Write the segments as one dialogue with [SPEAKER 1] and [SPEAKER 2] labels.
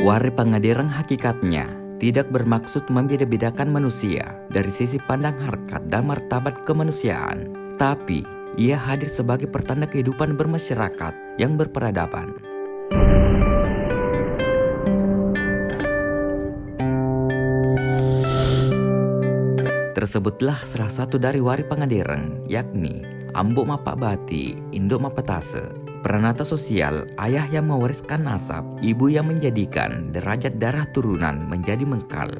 [SPEAKER 1] Wari Pangandiran hakikatnya tidak bermaksud membeda-bedakan manusia dari sisi pandang harkat dan martabat kemanusiaan, tapi ia hadir sebagai pertanda kehidupan bermasyarakat yang berperadaban. Tersebutlah salah satu dari Wari Pangandiran, yakni Ambo Mapak Bati, Indo Mapatase, peranata sosial, ayah yang mewariskan nasab, ibu yang menjadikan derajat darah turunan menjadi mengkal.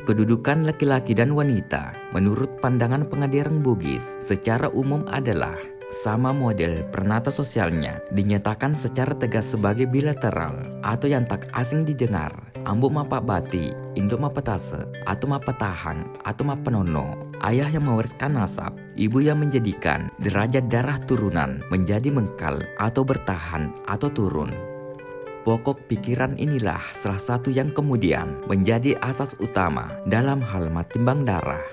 [SPEAKER 1] Kedudukan laki-laki dan wanita menurut pandangan Pangandiran Bugis secara umum adalah sama. Model peranata sosialnya dinyatakan secara tegas sebagai bilateral atau yang tak asing didengar. Ambo Mapak Bati, Indo Mapatase, atau Mapatahang, atau Mapanono, ayah yang mewariskan nasab, ibu yang menjadikan derajat darah turunan menjadi mengkal atau bertahan atau turun. Pokok pikiran inilah salah satu yang kemudian menjadi asas utama dalam hal matimbang darah.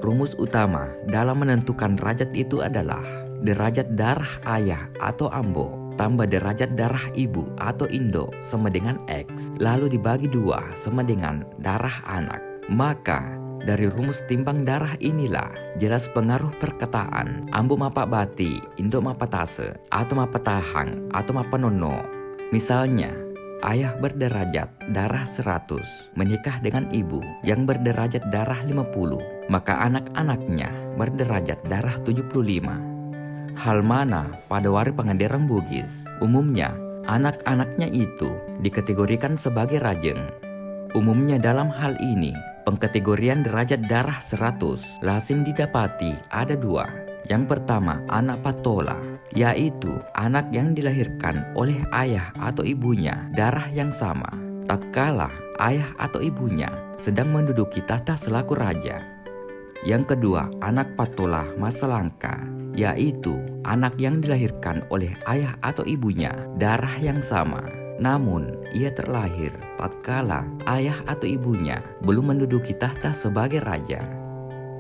[SPEAKER 1] Rumus utama dalam menentukan derajat itu adalah derajat darah ayah atau ambo tambah derajat darah ibu atau indo sama dengan X, lalu dibagi 2 sama dengan darah anak. Maka dari rumus timbang darah inilah jelas pengaruh perkataan Ambo Mapak Bati, Indo Mapatase, atau Mapatahang, atau Mapanono. Misalnya, ayah berderajat darah 100 menikah dengan ibu yang berderajat darah 50, maka anak-anaknya berderajat darah 75. Hal mana pada Wari Pangandiran Bugis umumnya anak-anaknya itu dikategorikan sebagai rajeng. Umumnya dalam hal ini pengkategorian derajat darah 100 lazim didapati ada 2. Yang pertama anak patola, yaitu anak yang dilahirkan oleh ayah atau ibunya darah yang sama tatkala ayah atau ibunya sedang menduduki tahta selaku raja. Yang kedua, anak patola masalangka, yaitu anak yang dilahirkan oleh ayah atau ibunya darah yang sama, namun ia terlahir tatkala ayah atau ibunya belum menduduki tahta sebagai raja.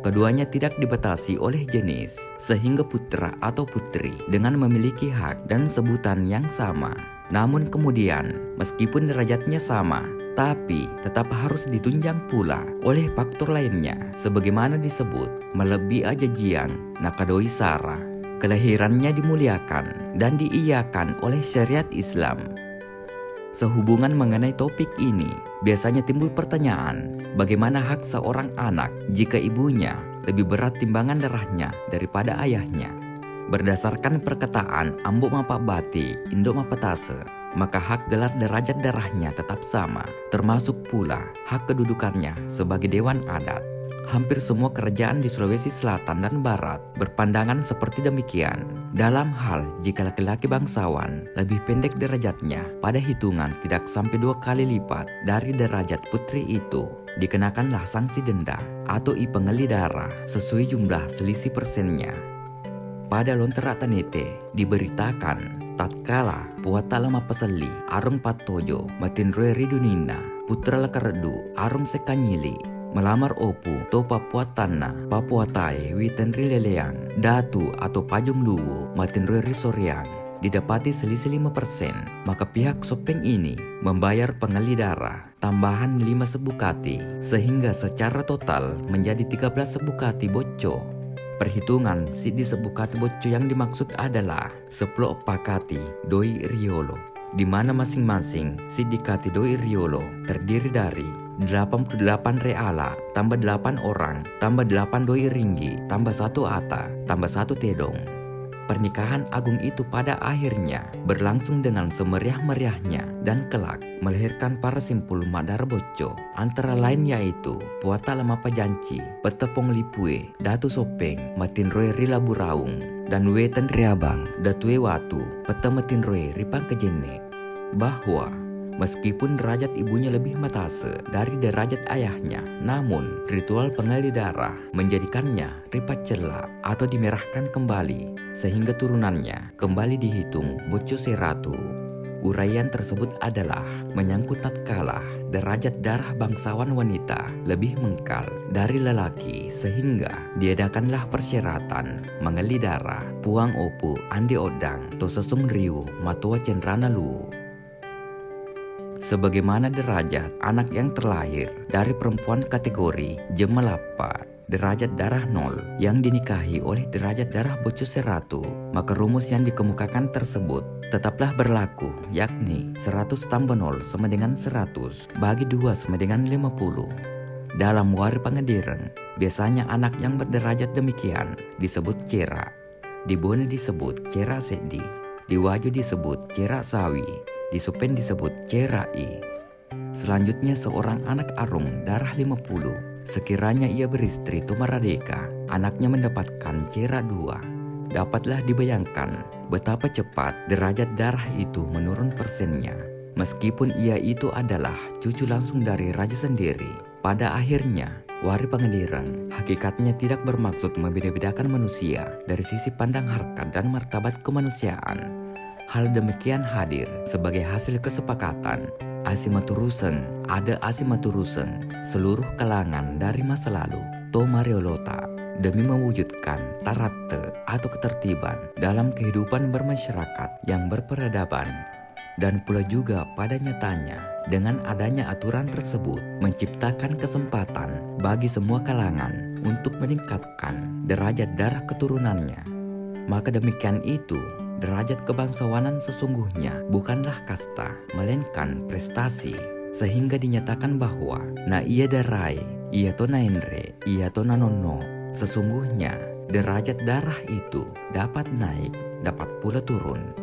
[SPEAKER 1] Keduanya tidak dibatasi oleh jenis, sehingga putra atau putri dengan memiliki hak dan sebutan yang sama. Namun kemudian, meskipun derajatnya sama, tapi tetap harus ditunjang pula oleh faktor lainnya, sebagaimana disebut melebi ajajian nakadoi sara. Kelahirannya dimuliakan dan diiyakan oleh syariat Islam. Sehubungan mengenai topik ini, biasanya timbul pertanyaan, bagaimana hak seorang anak jika ibunya lebih berat timbangan darahnya daripada ayahnya? Berdasarkan perkataan Ambo Mapak Bati, Indo Mapatase, maka hak gelar derajat darahnya tetap sama, termasuk pula hak kedudukannya sebagai dewan adat. Hampir semua kerajaan di Sulawesi Selatan dan Barat berpandangan seperti demikian. Dalam hal jika laki-laki bangsawan lebih pendek derajatnya pada hitungan tidak sampai 2 kali lipat dari derajat putri itu, dikenakanlah sanksi denda atau pengeli darah sesuai jumlah selisih persennya. Pada Lontera Tanete diberitakan tatkala Puatala Mapasali Arung Patojo Matinroe Ridunina Putra Lakardu Arung Sekanyili melamar Opu Topa Puatana Papuatae Witenri Leleang Datu atau Pajung Luwu Matinroe Risoriang didapati selisih 5%, maka pihak Sopeng ini membayar pengeli darah tambahan 5 sebukati sehingga secara total menjadi 13 sebukati boco. Perhitungan Sidi sebukati boco yang dimaksud adalah 10 pakati doi riolo, di mana masing-masing sidikati doi riolo terdiri dari 88 reala tambah 8 orang tambah 8 doi ringgi tambah 1 ata tambah 1 tedong. Pernikahan agung itu pada akhirnya berlangsung dengan semeriah-meriahnya dan kelak melahirkan para simpul Madara Boco, antara lain yaitu Puatala Mapajanci, Petepong Lipue, Datu Sopeng, Matinroe Rila Buraung, dan Weten Riabang, Datue Watu, Petemetinroe Ripang Kejene. Bahwa meskipun derajat ibunya lebih matase dari derajat ayahnya, namun ritual pengeli darah menjadikannya ripat cela atau dimerahkan kembali, sehingga turunannya kembali dihitung boco seratu. Uraian tersebut adalah menyangkut tatkala derajat darah bangsawan wanita lebih mengkal dari lelaki, sehingga diadakanlah persyaratan mengeli darah puang opu ande odang to sesung riu matua cenrana lu. sebagaimana derajat anak yang terlahir dari perempuan kategori Jemalapa derajat darah 0 yang dinikahi oleh derajat darah Bocu Seratu, maka rumus yang dikemukakan tersebut tetaplah berlaku, yakni 100 tambah 0 sama dengan 100 bagi 2 sama dengan 50. Dalam Wari Pangandiran, biasanya anak yang berderajat demikian disebut cera, di Bone disebut cera sedi, di Wajo disebut cera sawi, di Supen disebut cera i. Selanjutnya seorang anak arung darah 50, sekiranya ia beristri Tumaradeka, anaknya mendapatkan cera 2. Dapatlah dibayangkan betapa cepat derajat darah itu menurun persennya. Meskipun ia itu adalah cucu langsung dari raja sendiri, pada akhirnya Wari Pangandiran hakikatnya tidak bermaksud membeda-bedakan manusia dari sisi pandang harkat dan martabat kemanusiaan. Hal demikian hadir sebagai hasil kesepakatan Asimaturuseng ada Asimaturuseng seluruh kalangan dari masa lalu Tomariolota demi mewujudkan tarate atau ketertiban dalam kehidupan bermasyarakat yang berperadaban. Dan pula juga pada nyatanya dengan adanya aturan tersebut menciptakan kesempatan bagi semua kalangan untuk meningkatkan derajat darah keturunannya. Maka demikian itu, derajat kebangsawanan sesungguhnya bukanlah kasta, melainkan prestasi. Sehingga dinyatakan bahwa na ia darai, ia to naenre, ia to nanono. Sesungguhnya derajat darah itu dapat naik, dapat pula turun.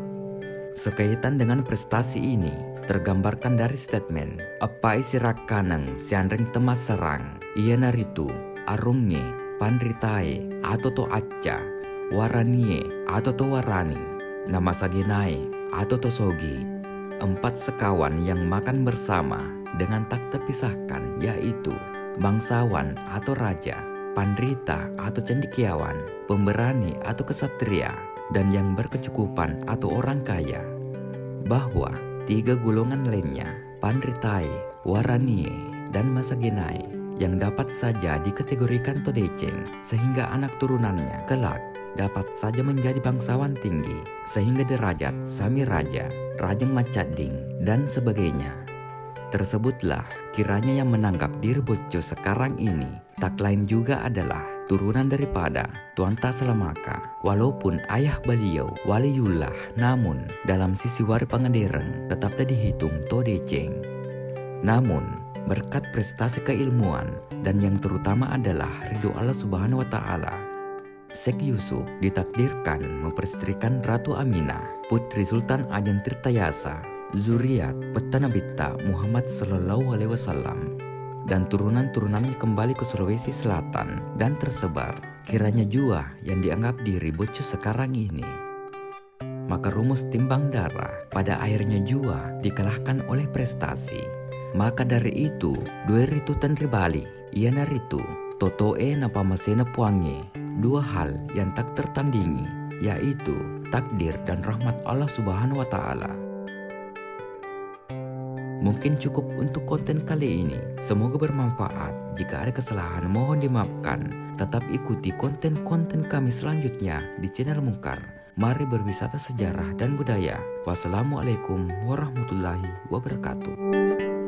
[SPEAKER 1] Sekaitan dengan prestasi ini tergambarkan dari statement Apai sirakanang sianreng temas serang, ia naritu, arunge, pandritae, atau to acca, waranie, atau to warani, nama saginai, atau to sogi. 4 sekawan yang makan bersama dengan tak terpisahkan, yaitu bangsawan atau raja, pandrita atau cendekiawan, pemberani atau kesatria, dan yang berkecukupan atau orang kaya. Bahwa 3 golongan lainnya, pandritae, waranie, dan masaginai, yang dapat saja dikategorikan todeceng, sehingga anak turunannya kelak dapat saja menjadi bangsawan tinggi, sehingga derajat sami raja, rajeng macading, dan sebagainya. Tersebutlah kiranya yang menanggap diri Boco sekarang ini tak lain juga adalah turunan daripada Tuan Tasalamaka. Walaupun ayah beliau Waliullah, namun dalam sisi Wari Pangandiran tetaplah dihitung todeceng. Namun berkat prestasi keilmuan dan yang terutama adalah ridho Allah Subhanahu wa Ta'ala, Syekh Yusuf ditakdirkan memperstrikan Ratu Aminah, putri Sultan Ajeng Tirtayasa, zuriat Petanabitta Muhammad Sallallahu Alaihi Wasallam, dan turunan-turunannya kembali ke Sulawesi Selatan dan tersebar. Kiranya jua yang dianggap diri Boco sekarang ini. Maka rumus timbang darah pada akhirnya jua dikalahkan oleh prestasi. Maka dari itu, 2 ritu tenri bali, ia naritu, totoe napa masena puange, 2 hal yang tak tertandingi, yaitu takdir dan rahmat Allah Subhanahu wa Ta'ala. Mungkin cukup untuk konten kali ini. Semoga bermanfaat. Jika ada kesalahan mohon dimaafkan. Tetap ikuti konten-konten kami selanjutnya di channel Mungkar. Mari berwisata sejarah dan budaya. Wassalamualaikum warahmatullahi wabarakatuh.